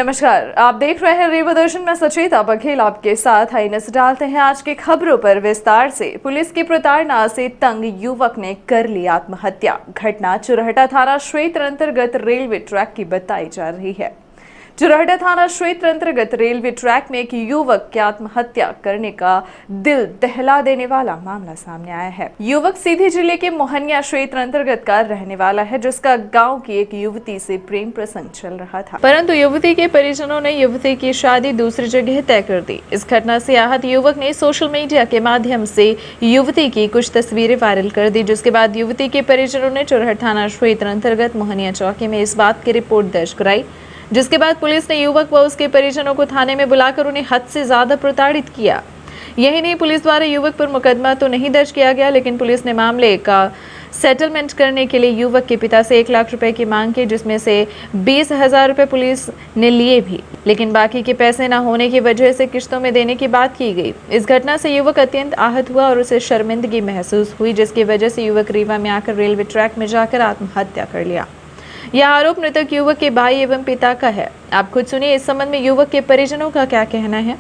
नमस्कार, आप देख रहे हैं रेवा दर्शन में सचेता बघेल आपके साथ। आइए नजर डालते हैं आज की खबरों पर विस्तार से। पुलिस की प्रताड़ना से तंग युवक ने कर ली आत्महत्या। घटना चुरहटा थाना क्षेत्र अंतर्गत रेलवे ट्रैक की बताई जा रही है। चुरहटा थाना क्षेत्र अंतर्गत रेलवे ट्रैक में एक युवक की आत्महत्या करने का दिल दहला देने वाला मामला सामने आया है। युवक सीधी जिले के मोहनिया क्षेत्र अंतर्गत का रहने वाला है, जिसका गांव की एक युवती से प्रेम प्रसंग चल रहा था, परंतु युवती के परिजनों ने युवती की शादी दूसरी जगह तय कर दी। इस घटना से आहत युवक ने सोशल मीडिया के माध्यम से युवती की कुछ तस्वीरें वायरल कर दी, जिसके बाद युवती के परिजनों ने चुरहट थाना क्षेत्र अंतर्गत मोहनिया चौकी में इस बात की रिपोर्ट दर्ज कराई, जिसके बाद पुलिस ने युवक व उसके परिजनों को थाने में बुलाकर उन्हें हद से ज्यादा प्रताड़ित किया। यही नहीं, पुलिस द्वारा युवक पर मुकदमा तो नहीं दर्ज किया गया, लेकिन पुलिस ने मामले का सेटलमेंट करने के लिए युवक के पिता से 1 लाख रुपए की मांग की, जिसमें से 20,000 रुपए पुलिस ने लिए भी, लेकिन बाकी के पैसे न होने की वजह से किश्तों में देने की बात की गई। इस घटना से युवक अत्यंत आहत हुआ और उसे शर्मिंदगी महसूस हुई, जिसकी वजह से युवक रीवा में आकर रेलवे ट्रैक में जाकर आत्महत्या कर लिया। यह आरोप मृतक युवक के भाई एवं पिता का है। आप खुद सुनिए इस संबंध में युवक के परिजनों का क्या कहना है।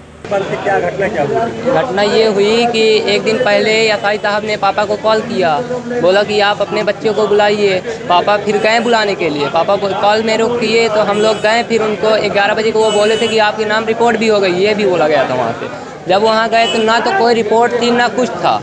घटना ये हुई कि एक दिन पहले एसआई साहब ने पापा को कॉल किया, बोला कि आप अपने बच्चों को बुलाइए। पापा फिर गए बुलाने के लिए, पापा कॉल मेरे को किए तो हम लोग गए। फिर उनको 11 बजे को वो बोले थे कि आपके नाम रिपोर्ट भी हो गई, ये भी बोला गया था वहाँ से। जब वहाँ गए तो ना तो कोई रिपोर्ट थी ना कुछ था।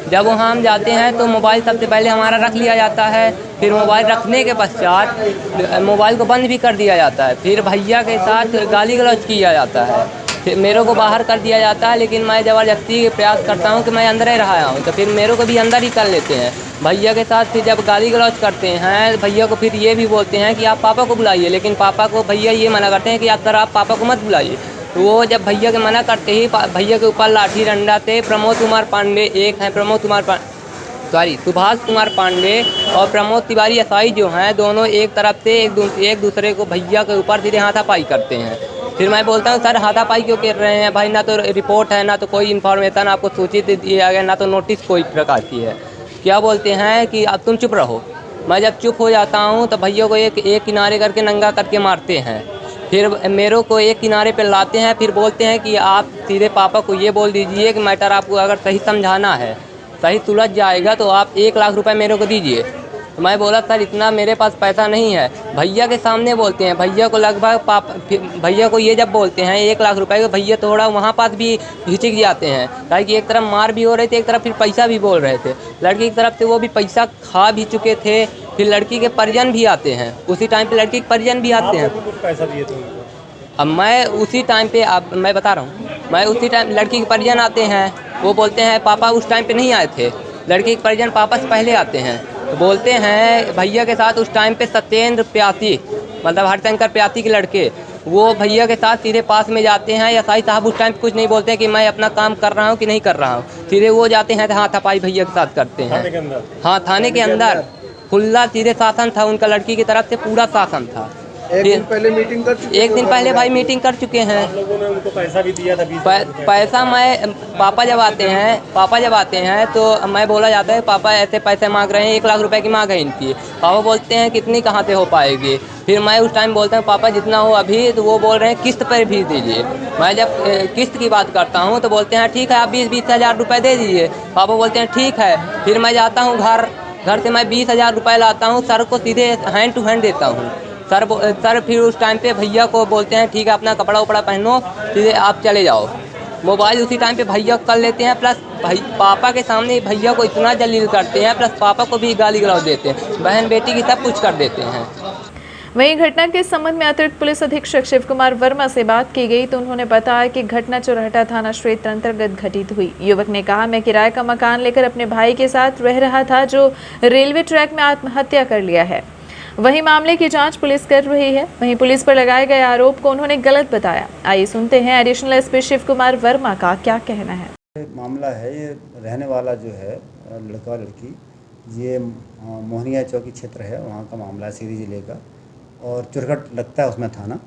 जब वहाँ हम जाते हैं तो मोबाइल सबसे पहले हमारा रख लिया जाता है, फिर मोबाइल रखने के पश्चात मोबाइल को बंद भी कर दिया जाता है। फिर भैया के साथ गाली गलौज किया जाता है, फिर मेरे को बाहर कर दिया जाता है, लेकिन मैं ज़बरदस्ती प्रयास करता हूँ कि मैं अंदर ही रहा हूँ, तो फिर मेरे को भी अंदर ही कर लेते हैं भैया के साथ। फिर जब गाली गलौज करते हैं भैया को, फिर ये भी बोलते हैं कि आप पापा को बुलाइए, लेकिन पापा को भैया ये मना करते हैं कि अगर आप पापा को मत बुलाइए। तो वो जब भैया के मना करते ही भैया के ऊपर लाठी डंडा थे प्रमोद कुमार पांडे, एक हैं सुभाष कुमार पांडे और प्रमोद तिवारी एसआई जो हैं, दोनों एक तरफ से एक दूसरे को भैया के ऊपर सीधे हाथापाई करते हैं। फिर मैं बोलता हूँ सर हाथापाई क्यों कर रहे हैं भाई, ना तो रिपोर्ट है, ना तो कोई इन्फॉर्मेशन आपको सूचित दिया गया, ना तो नोटिस कोई प्रकार की है। क्या बोलते हैं कि अब तुम चुप रहो। मैं जब चुप हो जाता हूँ तो भैया को एक किनारे करके नंगा करके मारते हैं। फिर मेरे को एक किनारे पे लाते हैं, फिर बोलते हैं कि आप सीधे पापा को ये बोल दीजिए कि मैटर आपको अगर सही समझाना है, सही सुलझ जाएगा तो आप 1 लाख रुपए मेरे को दीजिए। तो मैं बोला सर इतना मेरे पास पैसा नहीं है। भैया के सामने बोलते हैं, भैया को लगभग भैया को ये जब बोलते हैं 1 लाख रुपए को, भैया थोड़ा वहाँ पास भी हिचक जाते हैं, ताकि एक तरफ मार भी हो रहे थे, एक तरफ फिर पैसा भी बोल रहे थे। लड़की की तरफ से वो भी पैसा खा भी चुके थे। फिर लड़की के परिजन भी आते हैं, उसी टाइम पे लड़की के परिजन भी आते हैं। पैसा दिए थे अब मैं उसी टाइम पे, अब मैं बता रहा हूँ, मैं उसी टाइम लड़की के परिजन आते हैं, वो बोलते हैं पापा उस टाइम पे नहीं आए थे। लड़की के परिजन पापा से पहले आते हैं, तो बोलते हैं भैया के साथ उस टाइम पे सत्येंद्र प्यासी, मतलब हरशंकर प्यासी के लड़के, वो भैया के साथ सीधे पास में जाते हैं। एसआई साहब उस टाइम पे कुछ नहीं बोलते कि मैं अपना काम कर रहा हूँ कि नहीं कर रहा हूँ, सीधे वो जाते हैं तो हाथापाई भैया के साथ करते हैं। हाँ, थाने के अंदर खुला सीधे शासन था उनका, लड़की की तरफ से पूरा शासन था। एक दिन पहले मीटिंग कर चुके, एक दिन पहले भाई मीटिंग कर चुके हैं। आप लोगों ने उनको पैसा भी दिया था 20,000 पैसा मैं पापा जब आते हैं तो मैं बोला जाता है पापा ऐसे पैसे मांग रहे हैं, 1 लाख रुपए की मांग है इनकी। पापा बोलते हैं कितनी कहाँ से हो पाएगी। फिर मैं उस टाइम बोलता हूँ पापा जितना हो अभी, तो वो बोल रहे हैं किस्त पर भी दीजिए। मैं जब किस्त की बात करता हूँ तो बोलते हैं ठीक है आप 20,000 रुपये दे दीजिए। पापा बोलते हैं ठीक है। फिर मैं जाता हूँ घर से मैं 20,000 रुपये लाता हूँ, सर को सीधे हैंड टू हैंड देता हूँ। सर फिर उस टाइम पे भैया को बोलते हैं ठीक है अपना कपड़ा उपड़ा पहनो, सीधे आप चले जाओ। मोबाइल उसी टाइम पे भैया कर लेते हैं, प्लस पापा के सामने भैया को इतना जलील करते हैं, प्लस पापा को भी गाली गलौज देते हैं, बहन बेटी की सब कुछ कर देते हैं। वहीं घटना के संबंध में अतिरिक्त पुलिस अधीक्षक शिव कुमार वर्मा से बात की गई तो उन्होंने बताया कि घटना चुरहटा थाना क्षेत्र अंतर्गत घटित हुई। युवक ने कहा मैं किराए का मकान लेकर अपने भाई के साथ रह रहा था, जो रेलवे ट्रैक में आत्महत्या कर लिया है। वहीं मामले की जांच पुलिस कर रही है। वहीं पुलिस पर लगाए गए आरोप को उन्होंने गलत बताया। आइए सुनते हैं एडिशनल एसपी शिव कुमार वर्मा का क्या कहना है। मामला है ये रहने वाला जो है लड़का लड़की, ये मोहनिया चौकी क्षेत्र है, वहाँ का मामला है सीधी जिले का, और चुरहट लगता है उसमें थाना।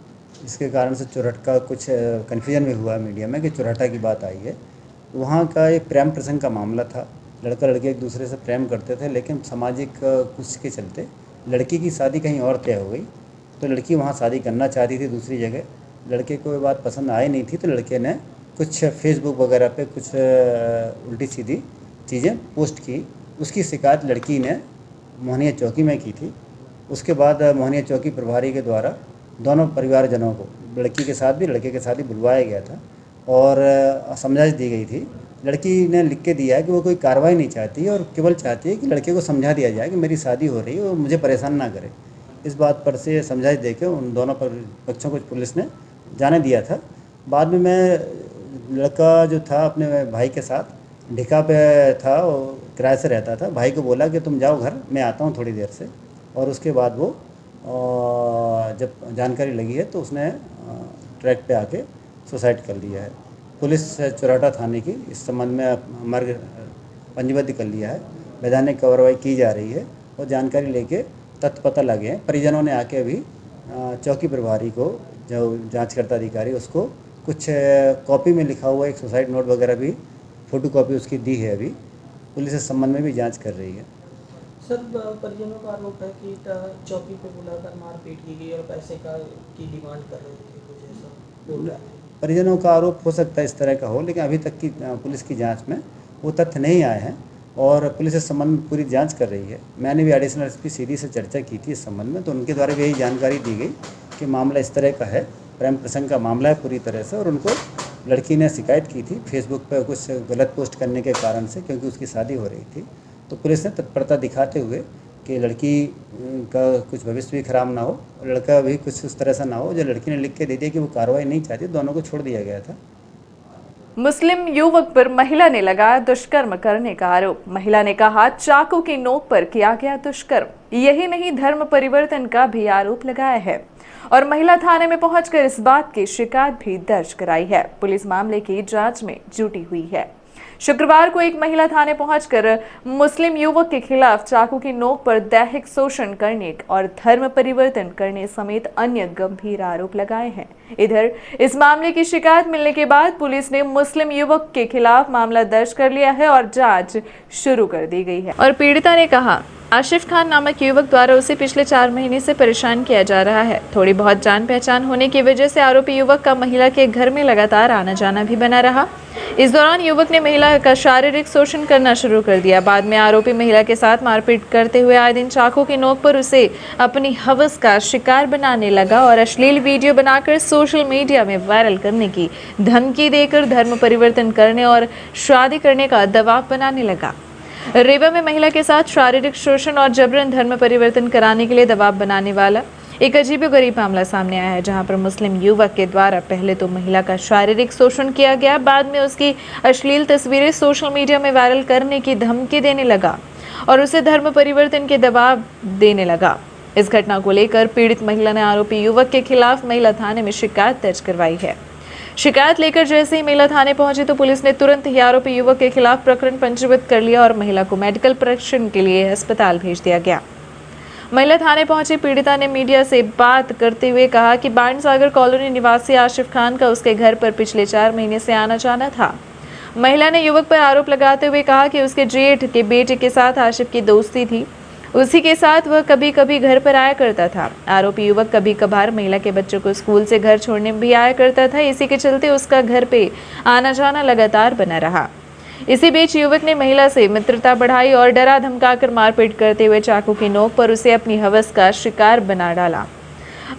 इसके कारण से चुरहट का कुछ कन्फ्यूजन भी हुआ है मीडिया में कि चुरहटा की बात आई है। वहाँ का एक प्रेम प्रसंग का मामला था, लड़का लड़की एक दूसरे से प्रेम करते थे, लेकिन सामाजिक कुछ के चलते लड़की की शादी कहीं और तय हो गई, तो लड़की वहाँ शादी करना चाहती थी दूसरी जगह, लड़के को ये बात पसंद आई नहीं थी, तो लड़के ने कुछ फेसबुक वगैरह पे कुछ उल्टी सीधी चीज़ें पोस्ट की। उसकी शिकायत लड़की ने मोहनिया चौकी में की थी। उसके बाद मोहनिया चौकी प्रभारी के द्वारा दोनों परिवारजनों को, लड़की के साथ भी लड़के के साथ भी बुलवाया गया था और समझाइश दी गई थी। लड़की ने लिख के दिया है कि वो कोई कार्रवाई नहीं चाहती और केवल चाहती है कि लड़के को समझा दिया जाए कि मेरी शादी हो रही है और मुझे परेशान ना करे। इस बात पर से समझाइश देके उन दोनों पक्षों को पुलिस ने जाने दिया था। बाद में मैं लड़का जो था अपने भाई के साथ ढिका पे था, वो किराए से रहता था। भाई को बोला कि तुम जाओ घर, मैं आता हूँ थोड़ी देर से। और उसके बाद वो जब जानकारी लगी है तो उसने ट्रैक पे आके सुसाइड कर लिया है। पुलिस चुराटा थाने की इस संबंध में मार्ग पंजीबद्ध कर लिया है। वैधानिक कार्रवाई की जा रही है और जानकारी लेके तथ्य पता लगे हैं। परिजनों ने आके अभी चौकी प्रभारी को, जो जांचकर्ता अधिकारी, उसको कुछ कॉपी में लिखा हुआ एक सुसाइड नोट वगैरह भी फोटो कॉपी उसकी दी है। अभी पुलिस इस संबंध में भी जांच कर रही है। सर, परिजनों का आरोप है कि चौकी पे बुलाकर मारपीट की गई और पैसे की डिमांड कर रहे थे, कुछ ऐसा बोल रहे हैं। परिजनों का आरोप हो सकता है इस तरह का हो, लेकिन अभी तक की पुलिस की जांच में वो तथ्य नहीं आए हैं और पुलिस इस संबंध में पूरी जांच कर रही है। मैंने भी एडिशनल एसपी सीडी से चर्चा की थी इस संबंध में, तो उनके द्वारा भी यही जानकारी दी गई कि मामला इस तरह का है, प्रेम प्रसंग का मामला है पूरी तरह से। और उनको लड़की ने शिकायत की थी फेसबुक पर कुछ गलत पोस्ट करने के कारण से, क्योंकि उसकी शादी हो रही थी। तो पुलिस ने तत्परता दिखाते हुए कि लड़की का कुछ भविष्य भी खराब ना हो, लड़का भी कुछ उस तरह से ना हो। जो लड़की ने लिख के दे दिया कि वो कार्रवाई नहीं चाहती, दोनों को छोड़ दिया गया था। मुस्लिम युवक पर महिला ने लगाया दुष्कर्म करने का आरोप। महिला ने कहा चाकू की नोक पर किया गया दुष्कर्म। यही नहीं, धर्म परिवर्तन का भी आरोप लगाया है और महिला थाने में पहुंचकर इस बात की शिकायत भी दर्ज कराई है। पुलिस मामले की जांच में जुटी हुई है। शुक्रवार को एक महिला थाने पहुंचकर मुस्लिम युवक के खिलाफ चाकू की नोक पर दैहिक शोषण करने और धर्म परिवर्तन करने समेत अन्य गंभीर आरोप लगाए हैं। इधर इस मामले की शिकायत मिलने के बाद पुलिस ने मुस्लिम युवक के खिलाफ मामला दर्ज कर लिया है और जांच शुरू कर दी गई है। और पीड़िता ने कहा, आशिफ खान नामक युवक द्वारा उसे पिछले 4 महीने से परेशान किया जा रहा है। थोड़ी बहुत जान पहचान होने की वजह से आरोपी युवक का महिला के घर में लगातार आना जाना भी बना रहा। इस दौरान युवक ने महिला का शारीरिक शोषण करना शुरू कर दिया। बाद में आरोपी महिला के साथ मारपीट करते हुए आए दिन चाकू की नोक पर उसे अपनी हवस का शिकार बनाने लगा और अश्लील वीडियो बनाकर सोशल मीडिया में वायरल करने की धमकी देकर धर्म परिवर्तन करने और शादी करने का दबाव बनाने लगा। रेवा में महिला के साथ शारीरिक शोषण और जबरन धर्म परिवर्तन कराने के लिए दबाव बनाने वाला एक अजीबोगरीब मामला सामने आया है, जहां पर मुस्लिम युवक के द्वारा पहले तो महिला का शारीरिक शोषण किया गया, बाद में उसकी अश्लील तस्वीरें सोशल मीडिया में वायरल करने की धमकी देने लगा और उसे धर्म परिवर्तन के दबाव देने लगा। इस घटना को लेकर पीड़ित महिला ने आरोपी युवक के खिलाफ महिला थाने में शिकायत दर्ज करवाई है। शिकायत लेकर जैसे ही महिला थाने पहुंची तो पुलिस ने तुरंत ही आरोपी युवक के खिलाफ प्रकरण पंजीबद्ध कर लिया और महिला को मेडिकल परीक्षण के लिए अस्पताल भेज दिया गया। महिला थाने पहुंची पीड़िता ने मीडिया से बात करते हुए कहा कि बाणसागर कॉलोनी निवासी आशिफ खान का उसके घर पर पिछले 4 महीने से आना जाना था। महिला ने युवक पर आरोप लगाते हुए कहा कि उसके जेठ के बेटे के साथ आशिफ की दोस्ती थी, उसी के साथ वह कभी कभी घर पर आया करता था। आरोपी युवक कभी कभार महिला के बच्चों को स्कूल से घर छोड़ने भी आया करता था। इसी के चलते उसका घर पे आना जाना लगातार बना रहा। इसी बीच युवक ने महिला से मित्रता बढ़ाई और डरा धमकाकर मारपीट करते हुए चाकू की नोक पर उसे अपनी हवस का शिकार बना डाला।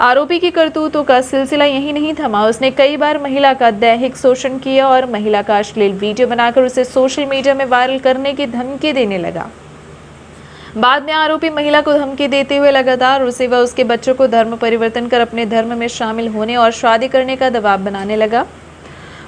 आरोपी की करतूतों का सिलसिला यही नहीं थमा, उसने कई बार महिला का दैहिक शोषण किया और महिला का अश्लील वीडियो बनाकर उसे सोशल मीडिया में वायरल करने की धमकी देने लगा। बाद में आरोपी महिला को धमकी देते हुए लगातार उसे व उसके बच्चों को धर्म परिवर्तन कर अपने धर्म में शामिल होने और शादी करने का दबाव बनाने लगा।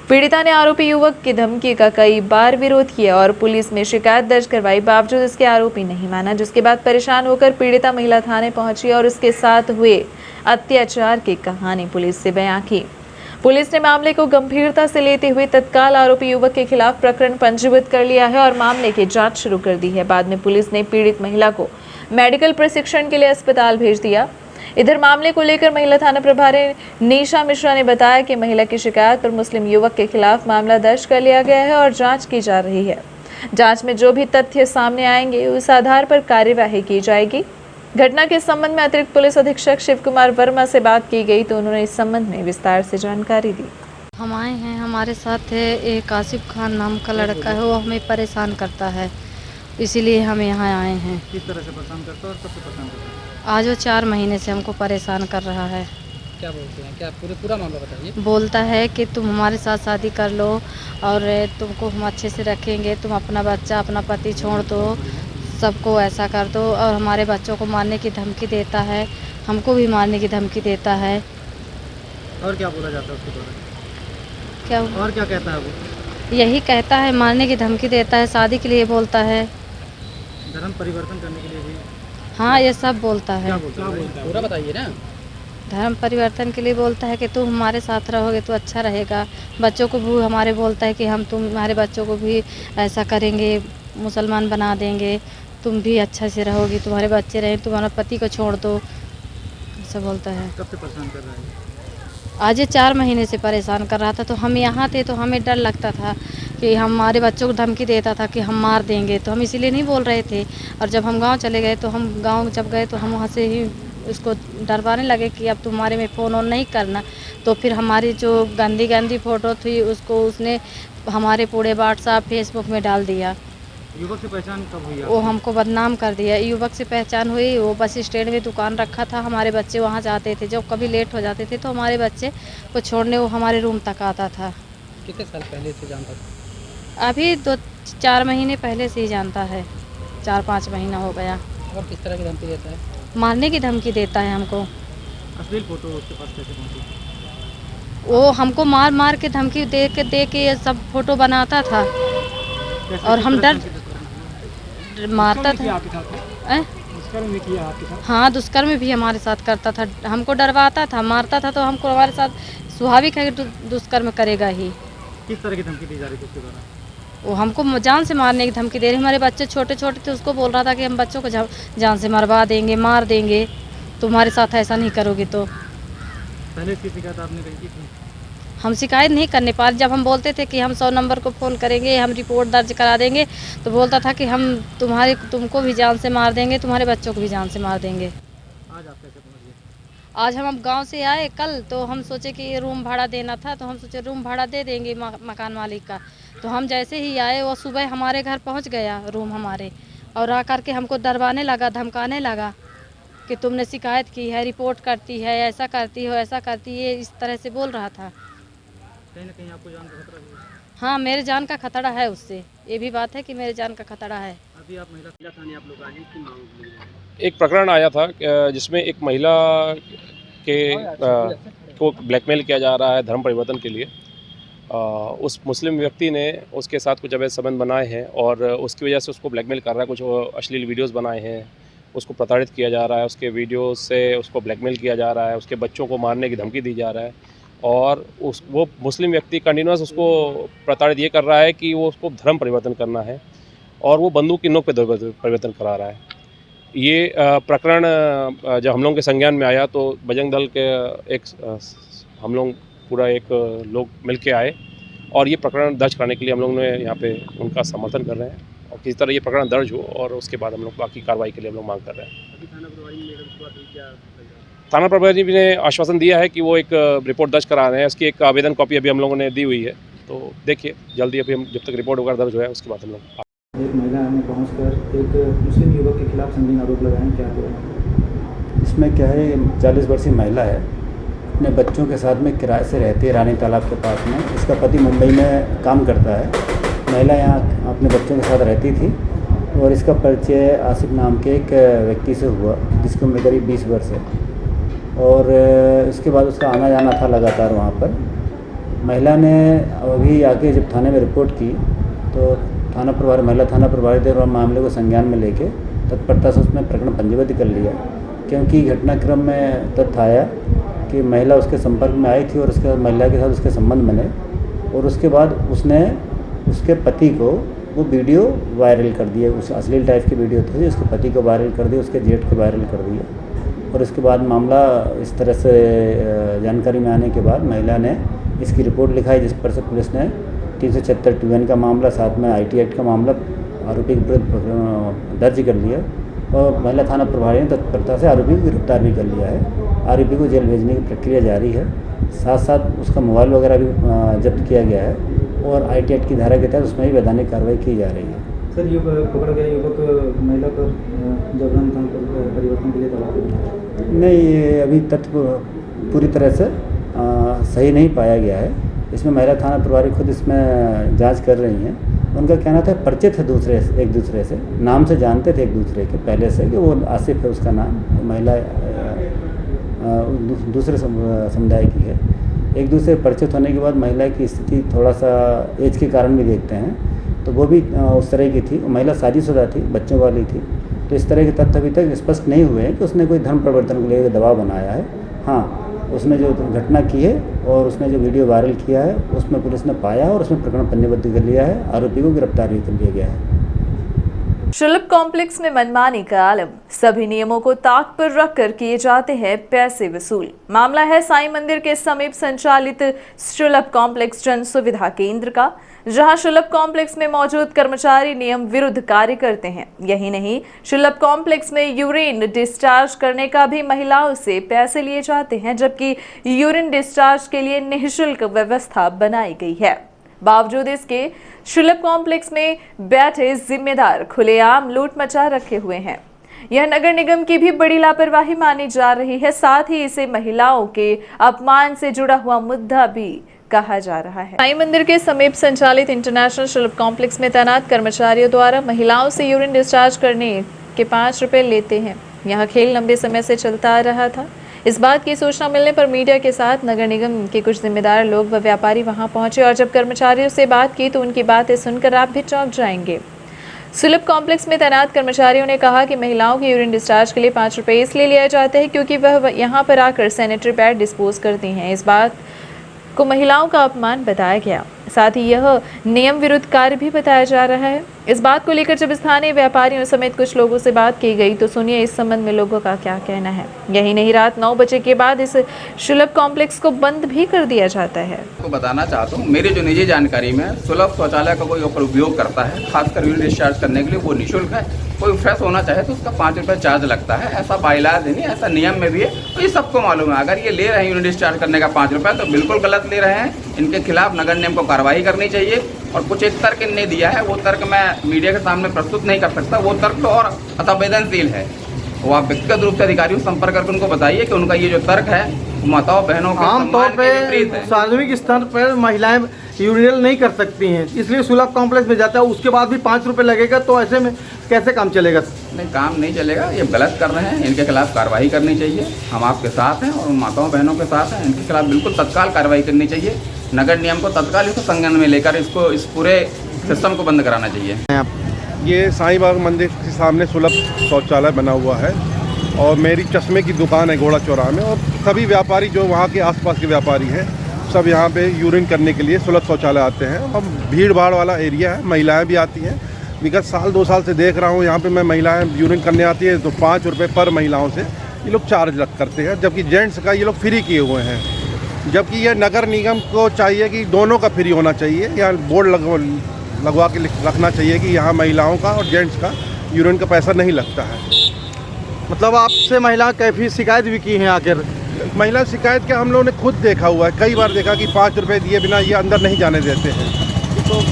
पीड़िता ने आरोपी युवक की धमकी का कई बार विरोध किया और पुलिस में शिकायत दर्ज करवाई, बावजूद इसके आरोपी नहीं माना, जिसके बाद परेशान होकर पीड़िता महिला थाने पहुंची और उसके साथ हुए अत्याचार की कहानी पुलिस से बयां की। पुलिस ने मामले को गंभीरता से लेते हुए तत्काल आरोपी युवक के खिलाफ प्रकरण पंजीबद्ध कर लिया है और मामले की जांच शुरू कर दी है। बाद में पुलिस ने पीड़ित महिला को मेडिकल प्रशिक्षण के लिए अस्पताल भेज दिया। इधर मामले को लेकर महिला थाना प्रभारी निशा मिश्रा ने बताया कि महिला की शिकायत पर मुस्लिम युवक के खिलाफ मामला दर्ज कर लिया गया है और जांच की जा रही है। जांच में जो भी तथ्य सामने आएंगे उस आधार पर कार्यवाही की जाएगी। घटना के संबंध में अतिरिक्त पुलिस अधीक्षक शिव कुमार वर्मा से बात की गई तो उन्होंने इस संबंध में विस्तार से जानकारी दी। हम आए हैं, हमारे साथ है एक आसिफ खान नाम का लड़का है, वो हमें परेशान करता है, इसीलिए हम यहाँ आए हैं। किस तरह से परेशान करता है और कब से परेशान करता है? आज वो 4 महीने से हमको परेशान कर रहा है। क्या बोलते हैं, क्या पूरा मामला बताइए। बोलता है कि तुम हमारे साथ शादी कर लो और तुमको हम अच्छे से रखेंगे, तुम अपना बच्चा अपना पति छोड़ दो, सबको ऐसा कर दो, और हमारे बच्चों को मारने की धमकी देता है, हमको भी मारने की धमकी देता है। और क्या बोला जाता है उसके द्वारा? क्या और क्या कहता है वो? यही कहता है, मारने की धमकी देता है, शादी के लिए बोलता है। धर्म परिवर्तन करने के लिए भी हाँ, ये सब बोलता है। क्या बोलता है? पूरा बताइए ना। धर्म परिवर्तन के लिए बोलता है कि तुम हमारे साथ रहोगे तो अच्छा रहेगा। बच्चों को भी हमारे बोलता है कि हम तुम्हारे बच्चों को भी ऐसा करेंगे, मुसलमान बना देंगे, तुम भी अच्छा से रहोगी, तुम्हारे बच्चे रहें, तुम्हारा पति को छोड़ दो, ऐसा बोलता है। कब से परेशान कर रहा है? आज ये 4 महीने से परेशान कर रहा था, तो हम यहाँ थे तो हमें डर लगता था कि हमारे बच्चों को धमकी देता था कि हम मार देंगे, तो हम इसीलिए नहीं बोल रहे थे। और जब हम गांव चले गए तो हम गांव जब गए तो हम वहाँ से ही उसको डरवाने लगे कि अब तुम्हारे में फ़ोन ऑन नहीं करना। तो फिर हमारी जो गंदी फ़ोटो थी उसको उसने हमारे पूरे व्हाट्सएप फेसबुक में डाल दिया। युवक से पहचान कब हुई? वो हमको बदनाम कर दिया। युवक से पहचान हुई, वो बस स्टैंड में दुकान रखा था, हमारे बच्चे वहाँ जाते थे, जब कभी लेट हो जाते थे तो हमारे बच्चे को छोड़ने वो हमारे रूम तक आता था। कितने साल पहले से जानता था? अभी 2-4 महीने पहले से ही जानता है, 4-5 महीना हो गया। और किस तरह की धमकी देता है? मारने की धमकी देता है हमको। अश्लील फोटो उसके पास कैसे पहुंची? वो हमको मार मार के धमकी दे के ये सब फोटो बनाता था और हम डर मारता था। दुष्कर्म भी किया आपके साथ? हाँ, दुष्कर्म भी हमारे साथ करता था, हमको डरवाता था, मारता था, तो हमको हमारे साथ स्वाभाविक है कि दुष्कर्म करेगा ही। किस तरह की धमकी दी जा रही थी उसके द्वारा? वो हमको जान से मारने की धमकी दे रही। हमारे बच्चे छोटे छोटे थे, उसको बोल रहा था कि हम बच्चों को जान से मरवा देंगे, मार देंगे, तुम्हारे साथ ऐसा नहीं करोगे तो। पहले इसकी शिकायत आपने कहीं की थी? हम शिकायत नहीं करने पा रहे। जब हम बोलते थे कि हम 100 नंबर को फ़ोन करेंगे, हम रिपोर्ट दर्ज करा देंगे, तो बोलता था कि हम तुमको भी जान से मार देंगे, तुम्हारे बच्चों को भी जान से मार देंगे। आज आप कैसे पहुंच गए? आज हम गांव से आए कल, तो हम सोचे कि रूम भाड़ा देना था, तो हम सोचे रूम भाड़ा दे देंगे मकान मालिक का। तो हम जैसे ही आए वो सुबह हमारे घर पहुंच गया रूम हमारे, और आकर के हमको डरवाने लगा, धमकाने लगा कि तुमने शिकायत की है, रिपोर्ट करती है, ऐसा करती हो, ऐसा करती है, इस तरह से बोल रहा था। कहीं ना कहीं आपको जान का खतरा भी है? हाँ, मेरे जान का खतरा है उससे, ये भी बात है कि मेरे जान का खतरा है। अभी आप महिला थाने आप लोग आए हैं, की मांग की? एक प्रकरण आया था जिसमें एक महिला के को ब्लैकमेल किया जा रहा है धर्म परिवर्तन के लिए। उस मुस्लिम व्यक्ति ने उसके साथ कुछ अवैध संबंध बनाए हैं और उसकी वजह से उसको ब्लैकमेल कर रहा है, कुछ अश्लील वीडियोस बनाए हैं, उसको प्रताड़ित किया जा रहा है, उसके वीडियो से उसको ब्लैकमेल किया जा रहा है, उसके बच्चों को मारने की धमकी दी जा रहा है। और वो मुस्लिम व्यक्ति कंटिन्यूस उसको प्रताड़ित ये कर रहा है कि वो उसको धर्म परिवर्तन करना है और वो बंदूक की नोक पे परिवर्तन करा रहा है। ये प्रकरण जब हम लोगों के संज्ञान में आया तो बजरंग दल के हम लोग पूरा एक लोग मिल के आए और ये प्रकरण दर्ज करने के लिए हम लोग ने यहाँ पे उनका समर्थन कर रहे हैं और किसी तरह ये प्रकरण दर्ज हो और उसके बाद हम लोग बाकी कार्रवाई के लिए हम लोग मांग कर रहे हैं। अभी थाना प्रभारी मैडम को क्या? थाना प्रभारी ने आश्वासन दिया है कि वो एक रिपोर्ट दर्ज करा रहे हैं, उसकी एक आवेदन कॉपी अभी हम लोगों ने दी हुई है, तो देखिए जल्दी अभी हम जब तक रिपोर्ट वगैरह दर्ज हो है उसके बाद हम लोग। एक महिला ने पहुंचकर एक मुस्लिम युवक के खिलाफ संगीन आरोप लगाए, क्या हुआ? इसमें क्या है, 40 वर्षीय महिला है, अपने बच्चों के साथ में किराए से रहती है रानी तालाब के पास में। इसका पति मुंबई में काम करता है, महिला यहाँ अपने बच्चों के साथ रहती थी और इसका परिचय आसिफ नाम के एक व्यक्ति से हुआ जिसकी उम्र करीब 20 वर्ष है और इसके बाद उसका आना जाना था लगातार वहाँ पर। महिला ने अभी आके जब थाने में रिपोर्ट की तो महिला थाना प्रभारी थे और मामले को संज्ञान में लेके तत्परता से उसमें प्रकरण पंजीबद्ध कर लिया, क्योंकि घटनाक्रम में तथ्य आया कि महिला उसके संपर्क में आई थी और उसके महिला के साथ उसके संबंध बने और उसके बाद उसने उसके पति को वो वीडियो वायरल कर दिया, उस अश्लील टाइप की वीडियो थी, उसके पति को वायरल कर दिया, उसके जेठ को वायरल कर दिया और उसके बाद मामला इस तरह से जानकारी में आने के बाद महिला ने इसकी रिपोर्ट लिखाई, जिस पर से पुलिस ने 376 TN का मामला साथ में IT एक्ट का मामला आरोपी के विरुद्ध दर्ज कर लिया और महिला थाना प्रभारी ने तत्परता से आरोपी को गिरफ्तार भी कर लिया है। आरोपी को जेल भेजने की प्रक्रिया जारी है। साथ साथ उसका मोबाइल वगैरह भी जब्त किया गया है और IT एक्ट की धारा के तहत उसमें भी वैधानिक कार्रवाई की जा रही है। सर, पकड़ा गया युवक महिला पर जबरन तौर पर परिवर्तन के लिए दबाव नहीं, ये अभी तथ्य पूरी तरह से सही नहीं पाया गया है। इसमें महिला थाना प्रभारी खुद इसमें जांच कर रही हैं। उनका कहना था परिचित है एक दूसरे से, नाम से जानते थे एक दूसरे के पहले से, कि वो आसिफ है उसका नाम, महिला दूसरे समुदाय की है। एक दूसरे परिचित होने के बाद महिला की स्थिति थोड़ा सा एज के कारण भी देखते हैं, तो वो भी उस तरह की थी। महिला शादीशुदा थी, बच्चों वाली थी। तो इस तरह के तथ्य अभी तक स्पष्ट नहीं हुए हैं कि उसने कोई धर्म परिवर्तन को लेकर दबाव बनाया है। हाँ, उसने जो घटना की है और उसने जो वीडियो वायरल किया है उसमें पुलिस ने पाया और उसमें प्रकरण पंजीबद्ध कर लिया है। आरोपी को गिरफ्तार भी कर लिया गया है। शुलभ कॉम्प्लेक्स में मनमानी का आलम, सभी नियमों को ताक पर रखकर किए जाते हैं पैसे वसूल। मामला है साईं मंदिर के समीप संचालित शुलभ कॉम्प्लेक्स जन सुविधा केंद्र का, जहां शुलभ कॉम्प्लेक्स में मौजूद कर्मचारी नियम विरुद्ध कार्य करते हैं। यही नहीं, शुलभ कॉम्प्लेक्स में यूरिन डिस्चार्ज करने का भी महिलाओं से पैसे लिए जाते हैं, जबकि यूरिन डिस्चार्ज के लिए निःशुल्क व्यवस्था बनाई गई है। बावजूद इसके शुलभ कॉम्प्लेक्स में बैठे जिम्मेदार खुलेआम लूट मचा रखे हुए हैं। यह नगर निगम की भी बड़ी लापरवाही मानी जा रही है। साथ ही इसे महिलाओं के अपमान से जुड़ा हुआ मुद्दा भी कहा जा रहा है। साईं मंदिर के समीप संचालित इंटरनेशनल शुलभ कॉम्प्लेक्स में तैनात कर्मचारियों द्वारा महिलाओं से यूरिन डिस्चार्ज करने के 5 रुपए लेते हैं। यहाँ खेल लंबे समय से चलता आ रहा था। इस बात की सूचना मिलने पर मीडिया के साथ नगर निगम के कुछ जिम्मेदार लोग व व्यापारी वहां पहुंचे और जब कर्मचारियों से बात की तो उनकी बातें सुनकर आप भी चौंक जाएंगे। शुलभ कॉम्प्लेक्स में तैनात कर्मचारियों ने कहा कि महिलाओं के यूरिन डिस्चार्ज के लिए 5 रुपए इसलिए लिए जाते हैं क्योंकि वह यहाँ पर आकर सैनिटरी पैड डिस्पोज करती हैं। इस बात को महिलाओं का अपमान बताया गया। साथ ही यह नियम विरुद्ध कार्य भी बताया जा रहा है। इस बात को लेकर जब स्थानीय व्यापारियों समेत कुछ लोगों से बात की गई तो सुनिए इस संबंध में लोगों का क्या कहना है। यही नहीं, रात 9 बजे के बाद इस शुलभ कॉम्प्लेक्स को बंद भी कर दिया जाता है। आपको बताना चाहता हूँ, मेरी जो निजी जानकारी में शुलभ शौचालय का कोई उपयोग करता है, खासकर यूरिन डिस्चार्ज करने के लिए, वो निःशुल्क है। कोई फ्रेश होना चाहे तो उसका 5 रुपये चार्ज लगता है। ऐसा बाइलाज नहीं, ऐसा नियम में भी है, तो ये सबको मालूम है। अगर ये ले रहे हैं यूरिन डिस्चार्ज करने का 5 रुपये तो बिल्कुल गलत ले रहे हैं। इनके खिलाफ नगर निगम को कार्रवाई करनी चाहिए। और कुछ एक तर्क इनने दिया है, वो तर्क मैं मीडिया के सामने प्रस्तुत नहीं कर सकता। वो तर्क तो और असंवेदनशील है। वो आप व्यक्तिगत रूप से अधिकारियों से संपर्क करके उनको बताइए कि उनका ये जो तर्क है माताओं बहनों के आमतौर पर सार्वजनिक स्तर पर महिलाएं यूरिनल नहीं कर सकती हैं, इसलिए शुलभ कॉम्प्लेक्स में जाता है। उसके बाद भी 5 रुपये लगेगा, तो ऐसे में कैसे काम चलेगा? नहीं, काम नहीं चलेगा। ये गलत कर रहे हैं, इनके खिलाफ कार्रवाई करनी चाहिए। हम आपके साथ हैं और माताओं बहनों के साथ हैं। इनके खिलाफ बिल्कुल तत्काल कार्रवाई करनी चाहिए। नगर नियम को तत्काल इसको संज्ञान में लेकर इसको इस पूरे सिस्टम को बंद कराना चाहिए। ये साईं बाबा मंदिर के सामने सुलभ शौचालय बना हुआ है और मेरी चश्मे की दुकान है घोड़ा चौराहा में, और सभी व्यापारी जो वहाँ के आसपास के व्यापारी हैं सब यहाँ पे यूरिन करने के लिए सुलभ शौचालय आते हैं। और भीड़ भाड़ वाला एरिया है, महिलाएं भी आती हैं। विगत साल 2 साल से देख रहा हूँ यहाँ पे मैं महिलाएं यूरिन करने आती है तो 5 रुपये पर महिलाओं से ये लोग चार्ज करते हैं, जबकि जेंट्स का ये लोग फ्री किए हुए हैं। जबकि ये नगर निगम को चाहिए कि दोनों का फ्री होना चाहिए। यहाँ बोर्ड लगवा के रखना चाहिए कि यहाँ महिलाओं का और जेंट्स का यूरिन का पैसा नहीं लगता है। मतलब आपसे महिला कैफी शिकायत भी की है आकर? महिला शिकायत क्या, हम लोगों ने खुद देखा हुआ है, कई बार देखा कि 5 रुपये दिए बिना ये अंदर नहीं जाने देते हैं। तो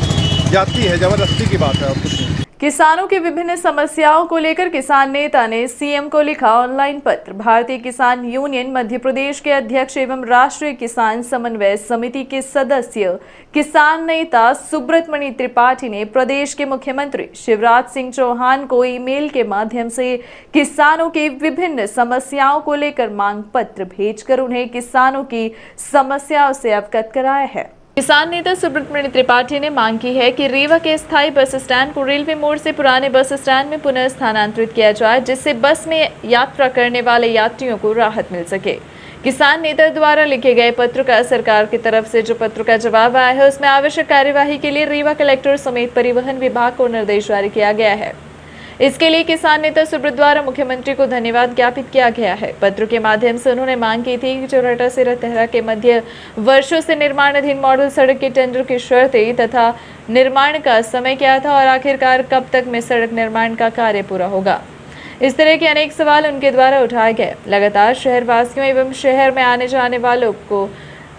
जाती है, ज़बरदस्ती की बात है और कुछ नहीं। किसानों की विभिन्न समस्याओं को लेकर किसान नेता ने सीएम को लिखा ऑनलाइन पत्र। भारतीय किसान यूनियन मध्य प्रदेश के अध्यक्ष एवं राष्ट्रीय किसान समन्वय समिति के सदस्य किसान नेता सुब्रत मणि त्रिपाठी ने प्रदेश के मुख्यमंत्री शिवराज सिंह चौहान को ईमेल के माध्यम से किसानों की विभिन्न समस्याओं को लेकर मांग पत्र भेजकर उन्हें किसानों की समस्याओं से अवगत कराया है। किसान नेता सुब्रत मणि त्रिपाठी ने मांग की है कि रीवा के स्थायी बस स्टैंड को रेलवे मोड़ से पुराने बस स्टैंड में पुनः स्थानांतरित किया जाए, जिससे बस में यात्रा करने वाले यात्रियों को राहत मिल सके। किसान नेता द्वारा लिखे गए पत्र का सरकार की तरफ से जो पत्र का जवाब आया है उसमें आवश्यक कार्यवाही के लिए रीवा कलेक्टर समेत परिवहन विभाग को निर्देश जारी किया गया है। इसके लिए किसान नेता सुब्रत द्वारा मुख्यमंत्री को धन्यवाद ज्ञापित किया गया है। पत्र के माध्यम से उन्होंने मांग की थी कि चोरहटा से रतहरा के मध्य वर्षों से निर्माणाधीन मॉडल सड़क के टेंडर की शर्तें तथा निर्माण का समय क्या था और आखिरकार कब तक में सड़क निर्माण का कार्य पूरा होगा। इस तरह के अनेक सवाल उनके द्वारा उठाए गए। लगातार शहरवासियों एवं शहर में आने जाने वालों को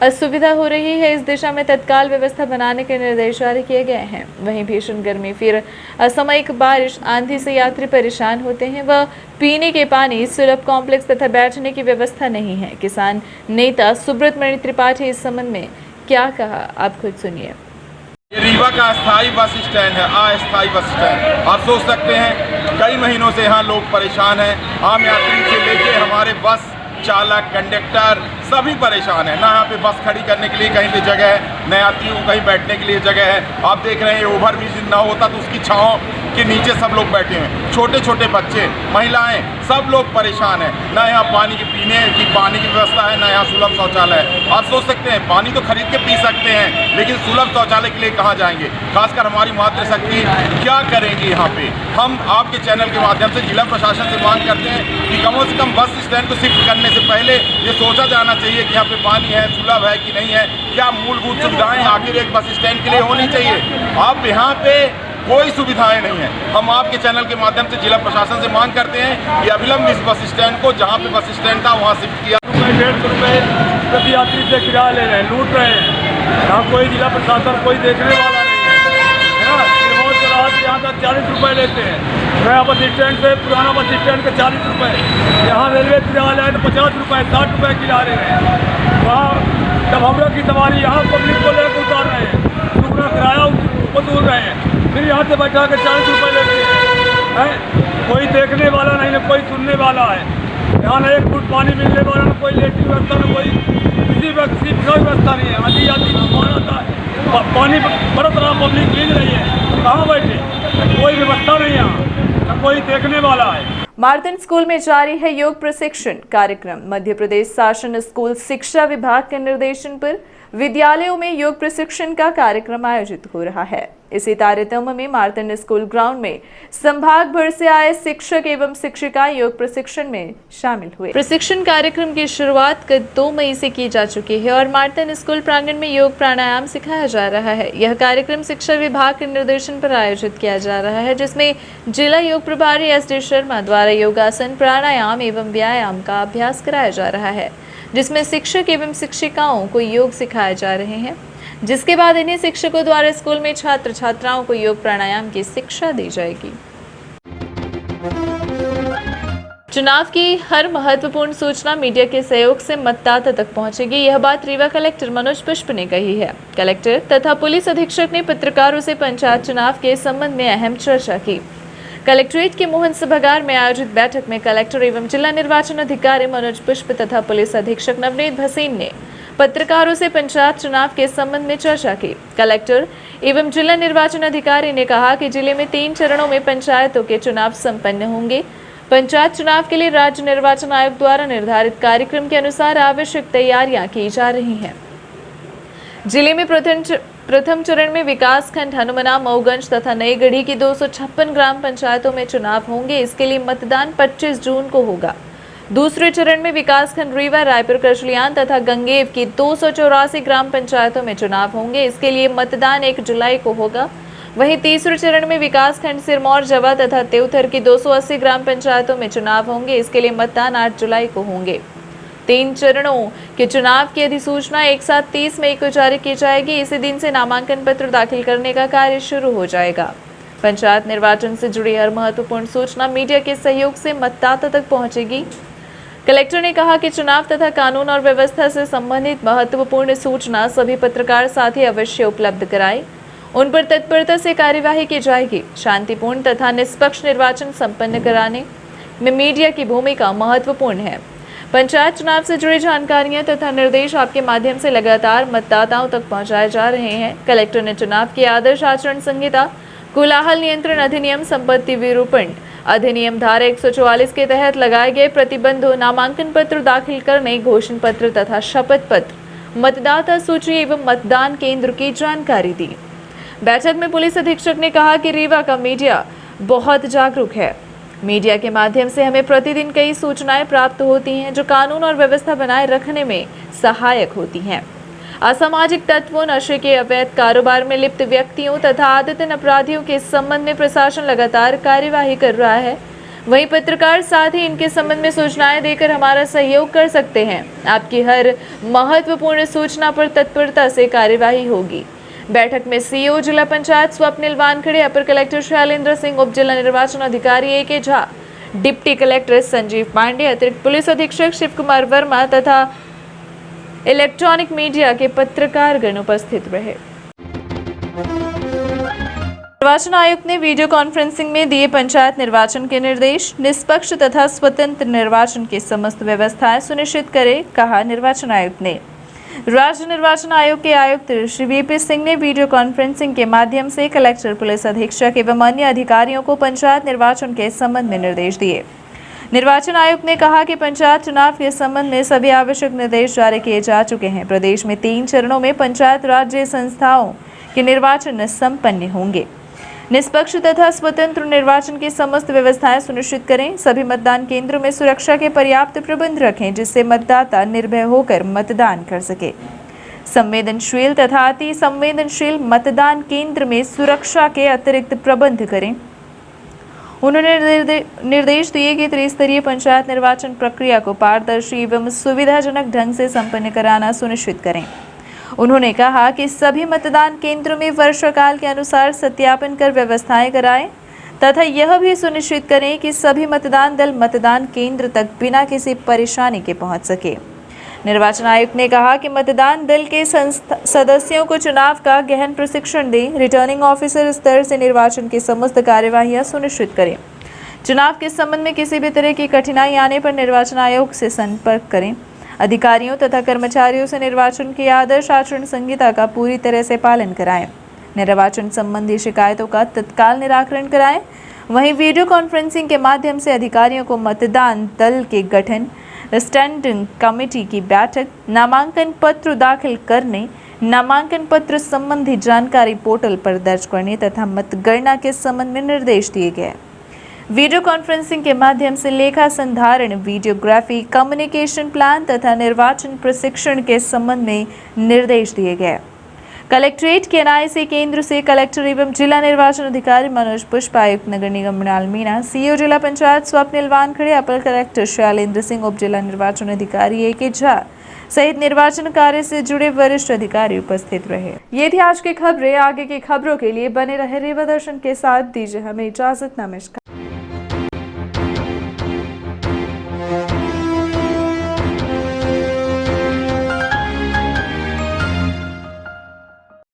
असुविधा हो रही है। इस दिशा में तत्काल व्यवस्था बनाने के निर्देश जारी किए गए हैं। वहीं भीषण गर्मी, फिर असामयिक बारिश, आंधी से यात्री परेशान होते हैं। वह पीने के पानी, सुलभ कॉम्प्लेक्स तथा बैठने की व्यवस्था नहीं है। किसान नेता सुब्रत मणि त्रिपाठी इस संबंध में क्या कहा, आप खुद सुनिए। ये रीवा का अस्थायी बस स्टैंड है, अस्थायी बस स्टैंड। आप सोच सकते हैं कई महीनों से यहाँ लोग परेशान हैं। आम यात्री से लेके हमारे बस चालक, कंडक्टर सभी परेशान है। ना यहाँ पे बस खड़ी करने के लिए कहीं पे जगह है, न यात्रियों को कहीं बैठने के लिए जगह है। आप देख रहे हैं ओवर ब्रिज ना होता तो उसकी छांव के नीचे सब लोग बैठे हैं। छोटे छोटे बच्चे, महिलाएं, सब लोग परेशान हैं। ना यहाँ पानी की पीने की पानी की व्यवस्था है, ना यहाँ सुलभ शौचालय है। आप सोच सकते हैं पानी तो खरीद के पी सकते हैं, लेकिन सुलभ शौचालय के लिए कहाँ जाएंगे? खासकर हमारी मातृशक्ति क्या करेंगी यहाँ पे? हम आपके चैनल के माध्यम से जिला प्रशासन से मांग करते हैं कि कम से कम बस स्टैंड को शिफ्ट करने से पहले ये सोचा जाना चाहिए कि यहाँ पे पानी है, सुलभ है कि नहीं है, क्या मूलभूत सुविधाएं आखिर एक बस स्टैंड के लिए होनी चाहिए। आप यहाँ पे कोई सुविधाएं नहीं है। हम आपके चैनल के माध्यम से जिला प्रशासन से मांग करते हैं कि अविलंब इस बस स्टैंड को, जहाँ पे बस स्टैंड था वहाँ शिफ्ट किया। 150 रुपये प्रति यात्री से किराया ले रहे हैं, लूट रहे हैं। यहाँ कोई जिला प्रशासन कोई देखने वाला नहीं है ना। सिरमौर चौराहा से यहाँ तक 40 रुपये लेते हैं। नया बस स्टैंड से पुराना बस स्टैंड का 40 रुपये। यहाँ रेलवे किराया है तो 50 रुपये, 60 रुपये किराया ले रहे हैं। वहाँ जब हम लोग की सवारी यहाँ पब्लिक को लेकर उतार रहे हैं, दूसरा किराया वसूल रहे हैं, फिर यहाँ से बैठा के 40 रुपये लेते हैं। कोई देखने वाला नहीं, ना कोई सुनने वाला है। यहाँ न एक फुट पानी मिलने वाला, न कोई लेटरी व्यवस्था, न कोई किसी व्यवस्था नहीं है। आधी आधी तूफान आता है, पानी बरस रहा, पब्लिक भीग रही है, कहाँ बैठे? कोई व्यवस्था नहीं यहाँ, न कोई देखने वाला है। मार्तन स्कूल में जारी है योग प्रशिक्षण कार्यक्रम। मध्य प्रदेश शासन स्कूल शिक्षा विभाग के निर्देशन पर विद्यालयों में योग प्रशिक्षण का कार्यक्रम आयोजित हो रहा है। इसी तारतम्य में मार्तन स्कूल ग्राउंड में संभाग भर से आए शिक्षक एवं शिक्षिकाएं योग प्रशिक्षण में शामिल हुए। प्रशिक्षण कार्यक्रम की शुरुआत गत 2 मई से की जा चुकी है और मार्तन स्कूल प्रांगण में योग प्राणायाम सिखाया जा रहा है। यह कार्यक्रम शिक्षा विभाग के निर्देशन पर आयोजित किया जा रहा है, जिसमें जिला योग प्रभारी SD शर्मा द्वारा योगासन, प्राणायाम एवं व्यायाम का अभ्यास कराया जा रहा है, जिसमें शिक्षक एवं शिक्षिकाओं को योग सिखाए जा रहे हैं, जिसके बाद इन्हीं शिक्षकों द्वारा स्कूल में छात्र छात्राओं को योग प्राणायाम की शिक्षा दी जाएगी। चुनाव की हर महत्वपूर्ण सूचना मीडिया के सहयोग से मतदाता तक पहुंचेगी। यह बात रीवा कलेक्टर मनोज पुष्प ने कही है। कलेक्टर तथा पुलिस अधीक्षक ने पत्रकारों से पंचायत चुनाव के संबंध में अहम चर्चा की। कलेक्ट्रेट के मोहन सभागार में आयोजित बैठक में कलेक्टर एवं जिला निर्वाचन अधिकारी मनोज पुष्प तथा पुलिस अधीक्षक नवनीत भसीन ने पत्रकारों से पंचायत चुनाव के संबंध में चर्चा की। कलेक्टर एवं जिला निर्वाचन अधिकारी ने कहा कि जिले में 3 चरणों में पंचायतों के चुनाव संपन्न होंगे। पंचायत चुनाव के लिए राज्य निर्वाचन आयोग द्वारा निर्धारित कार्यक्रम के अनुसार आवश्यक तैयारियां की जा रही हैं। जिले में प्रथम चरण में विकासखंड हनुमना, मऊगंज तथा नई गढ़ी की 256 ग्राम पंचायतों में चुनाव होंगे। इसके लिए मतदान 25 जून को होगा। दूसरे चरण में विकासखंड रीवा, रायपुर, करचलियान तथा गंगेव की 284 ग्राम पंचायतों में चुनाव होंगे। इसके लिए मतदान 1 जुलाई को होगा। वहीं तीसरे चरण में विकासखंड सिरमौर, जवा तथा तेउथर की 280 ग्राम पंचायतों में चुनाव होंगे। इसके लिए मतदान 8 जुलाई को होंगे। 3 चरणों के चुनाव की अधिसूचना एक साथ 30 मई को जारी की जाएगी। इसी दिन से नामांकन पत्र दाखिल करने का कार्य शुरू हो जाएगा। पंचायत निर्वाचन से जुड़ी हर महत्वपूर्ण सूचना मीडिया के सहयोग से मतदाता तक पहुंचेगी। कलेक्टर ने कहा कि चुनाव तथा कानून और व्यवस्था से संबंधित महत्वपूर्ण सूचना सभी पत्रकार साथी अवश्य उपलब्ध कराएं। उन पर तत्परता से कार्यवाही की जाएगी। शांतिपूर्ण तथा निष्पक्ष निर्वाचन संपन्न कराने में मीडिया की भूमिका महत्वपूर्ण है। पंचायत चुनाव से जुड़ी जानकारियां तथा निर्देश आपके माध्यम से लगातार मतदाताओं तक पहुंचाए जा रहे हैं। कलेक्टर ने चुनाव की आदर्श आचरण संहिता, कोलाहल नियंत्रण अधिनियम, संपत्ति विरूपण अधिनियम धारा 144 के तहत लगाए गए प्रतिबंधों, नामांकन पत्र दाखिल करने, घोषणा पत्र तथा शपथ पत्र, मतदाता सूची एवं मतदान केंद्र की जानकारी दी। बैठक में पुलिस अधीक्षक ने कहा कि रीवा का मीडिया बहुत जागरूक है। मीडिया के माध्यम से हमें प्रतिदिन कई सूचनाएं प्राप्त होती हैं जो कानून और व्यवस्था बनाए रखने में सहायक होती हैं। असामाजिक तत्वों, नशे के अवैध कारोबार में लिप्त व्यक्तियों तथा आदतन अपराधियों के संबंध में प्रशासन लगातार कार्यवाही कर रहा है। वहीं पत्रकार साथ ही इनके संबंध में सूचनाएं देकर हमारा सहयोग कर सकते हैं। आपकी हर महत्वपूर्ण सूचना पर तत्परता से कार्यवाही होगी। बैठक में सीईओ जिला पंचायत स्वप्निल वानखड़े, अपर कलेक्टर शैलेंद्र सिंह, उप जिला निर्वाचन अधिकारी A K. Jha, deputy collector Sanjeev Pandey, अतिरिक्त पुलिस अधीक्षक शिव कुमार वर्मा तथा इलेक्ट्रॉनिक मीडिया के पत्रकारगण उपस्थित रहे। निर्वाचन आयुक्त ने वीडियो कॉन्फ्रेंसिंग में दिए पंचायत निर्वाचन के निर्देश। निष्पक्ष तथा स्वतंत्र निर्वाचन की समस्त व्यवस्थाएं सुनिश्चित करें, कहा निर्वाचन आयुक्त ने। राज्य निर्वाचन आयोग के आयुक्त श्री वी.पी. सिंह ने वीडियो कॉन्फ्रेंसिंग के माध्यम से कलेक्टर, पुलिस अधीक्षक एवं अन्य अधिकारियों को पंचायत निर्वाचन के संबंध में निर्देश दिए। निर्वाचन आयुक्त ने कहा कि पंचायत चुनाव के संबंध में सभी आवश्यक निर्देश जारी किए जा चुके हैं। प्रदेश में 3 चरणों में पंचायत राज्य संस्थाओं के निर्वाचन संपन्न होंगे। निष्पक्ष तथा स्वतंत्र निर्वाचन की समस्त व्यवस्थाएं सुनिश्चित करें। सभी मतदान केंद्रों में सुरक्षा के पर्याप्त प्रबंध रखें, जिससे मतदाता निर्भय होकर मतदान कर सके। संवेदनशील तथा अति संवेदनशील मतदान केंद्र में सुरक्षा के अतिरिक्त प्रबंध करें। उन्होंने निर्देश दिए कि त्रिस्तरीय पंचायत निर्वाचन प्रक्रिया को पारदर्शी एवं सुविधाजनक ढंग से संपन्न कराना सुनिश्चित करें। उन्होंने कहा कि सभी मतदान केंद्रों में वर्षाकाल के अनुसार सत्यापन कर व्यवस्थाएं कराएं तथा यह भी सुनिश्चित करें कि सभी मतदान दल मतदान केंद्र तक बिना किसी परेशानी के पहुंच सके। निर्वाचन आयुक्त ने कहा कि मतदान दल के सदस्यों को चुनाव का गहन प्रशिक्षण दें। रिटर्निंग ऑफिसर स्तर से निर्वाचन की समस्त कार्यवाहियां सुनिश्चित करें। चुनाव के संबंध में किसी भी तरह की कठिनाई आने पर निर्वाचन आयोग से संपर्क करें। अधिकारियों तथा कर्मचारियों से निर्वाचन की आदर्श आचरण संहिता का पूरी तरह से पालन कराएं। निर्वाचन संबंधी शिकायतों का तत्काल निराकरण कराएं। वहीं वीडियो कॉन्फ्रेंसिंग के माध्यम से अधिकारियों को मतदान दल के गठन, स्टैंडिंग कमेटी की बैठक, नामांकन पत्र दाखिल करने, नामांकन पत्र संबंधी जानकारी पोर्टल पर दर्ज करने तथा मतगणना के संबंध में निर्देश दिए गए। वीडियो कॉन्फ्रेंसिंग के माध्यम से लेखा संधारण, वीडियोग्राफी, कम्युनिकेशन प्लान तथा निर्वाचन प्रशिक्षण के संबंध में निर्देश दिए गए। कलेक्ट्रेट के एनआईसी केंद्र से कलेक्टर एवं जिला निर्वाचन अधिकारी मनोज पुष्प, आयुक्त नगर निगम मृणाल मीणा, सीईओ जिला पंचायत स्वप्निल वानखड़े, अपर कलेक्टर शैलेंद्र सिंह, उप जिला निर्वाचन अधिकारी ए.के. झा सहित निर्वाचन कार्य से जुड़े वरिष्ठ अधिकारी उपस्थित रहे। ये थी आज की खबरें। आगे की खबरों के लिए बने रहे रेवा दर्शन के साथ। दीजिए हमें इजाजत। नमस्कार।